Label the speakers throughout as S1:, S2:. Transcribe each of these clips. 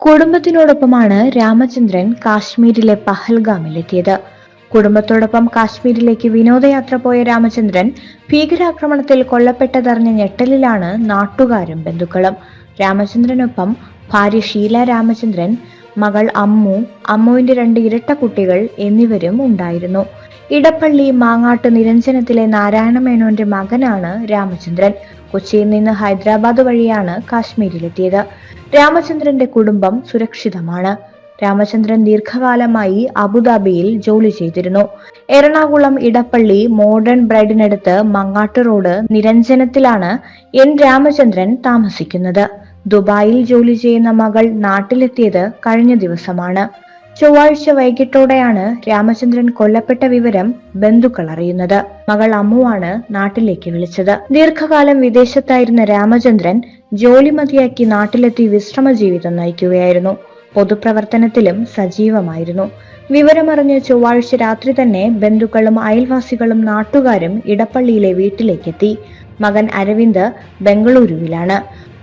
S1: കുടുംബത്തിനോടൊപ്പമാണ് രാമചന്ദ്രൻ കാശ്മീരിലെ പഹൽഗാമിലെത്തിയത്. കുടുംബത്തോടൊപ്പം കാശ്മീരിലേക്ക് വിനോദയാത്ര പോയ രാമചന്ദ്രൻ ഭീകരാക്രമണത്തിൽ കൊല്ലപ്പെട്ടതറിഞ്ഞ ഞെട്ടലിലാണ് നാട്ടുകാരും ബന്ധുക്കളും. രാമചന്ദ്രനൊപ്പം ഭാര്യ ഷീല രാമചന്ദ്രൻ, മകൾ അമ്മു, അമ്മുവിന്റെ 2 ഇരട്ട കുട്ടികൾ എന്നിവരും ഉണ്ടായിരുന്നു. ഇടപ്പള്ളി മാങ്ങാട്ട് നിരഞ്ജനത്തിലെ നാരായണ മേനോന്റെ മകനാണ് രാമചന്ദ്രൻ. കൊച്ചിയിൽ നിന്ന് ഹൈദരാബാദ് വഴിയാണ് കാശ്മീരിലെത്തിയത്. രാമചന്ദ്രന്റെ കുടുംബം സുരക്ഷിതമാണ്. രാമചന്ദ്രൻ ദീർഘകാലമായി അബുദാബിയിൽ ജോലി ചെയ്തിരുന്നു. എറണാകുളം ഇടപ്പള്ളി മോഡേൺ ബ്രൈഡിനടുത്ത് മങ്ങാട്ട് റോഡ് നിരഞ്ജനത്തിലാണ് രാമചന്ദ്രൻ താമസിക്കുന്നത്. ദുബായിൽ ജോലി ചെയ്യുന്ന മകൾ നാട്ടിലെത്തിയത് കഴിഞ്ഞ ദിവസമാണ്. ചൊവ്വാഴ്ച വൈകിട്ടോടെയാണ് രാമചന്ദ്രൻ കൊല്ലപ്പെട്ട വിവരം ബന്ധുക്കൾ അറിയുന്നത്. മകൾ അമ്മുവാണ് നാട്ടിലേക്ക് വിളിച്ചത്. ദീർഘകാലം വിദേശത്തായിരുന്ന രാമചന്ദ്രൻ ജോലി മതിയാക്കി നാട്ടിലെത്തി വിശ്രമ ജീവിതം നയിക്കുകയായിരുന്നു. പൊതുപ്രവർത്തനത്തിലും സജീവമായിരുന്നു. വിവരമറിഞ്ഞ് ചൊവ്വാഴ്ച രാത്രി തന്നെ ബന്ധുക്കളും അയൽവാസികളും നാട്ടുകാരും ഇടപ്പള്ളിയിലെ വീട്ടിലേക്കെത്തി. മകൻ അരവിന്ദ് ബംഗളൂരുവിലാണ്.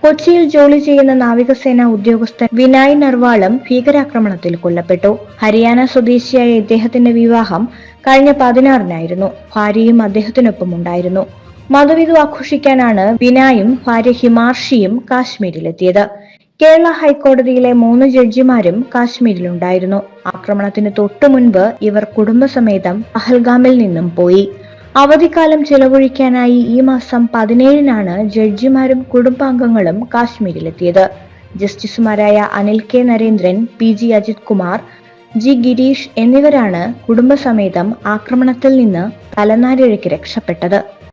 S1: കൊച്ചിയിൽ ജോലി ചെയ്യുന്ന നാവികസേന ഉദ്യോഗസ്ഥൻ വിനായ് നർവാളും ഭീകരാക്രമണത്തിൽ കൊല്ലപ്പെട്ടു. ഹരിയാന സ്വദേശിയായ ഇദ്ദേഹത്തിന്റെ വിവാഹം കഴിഞ്ഞ 16-നായിരുന്നു. ഭാര്യയും അദ്ദേഹത്തിനൊപ്പം ഉണ്ടായിരുന്നു. മധുവിധു ആഘോഷിക്കാനാണ് വിനായും ഭാര്യ ഹിമാർഷിയും കാശ്മീരിലെത്തിയത്. കേരള ഹൈക്കോടതിയിലെ 3 ജഡ്ജിമാരും കാശ്മീരിലുണ്ടായിരുന്നു. ആക്രമണത്തിന് തൊട്ടു മുൻപ് ഇവർ കുടുംബസമേതം പഹൽഗാമിൽ നിന്നും പോയി. അവധിക്കാലം ചെലവഴിക്കാനായി ഈ മാസം 17-നാണ് ജഡ്ജിമാരും കുടുംബാംഗങ്ങളും കാശ്മീരിലെത്തിയത്. ജസ്റ്റിസുമാരായ Anil K Narendran, PG Ajith Kumar, G Girish എന്നിവരാണ് കുടുംബസമേതം ആക്രമണത്തിൽ നിന്ന് തലനാരിഴയ്ക്ക് രക്ഷപ്പെട്ടത്.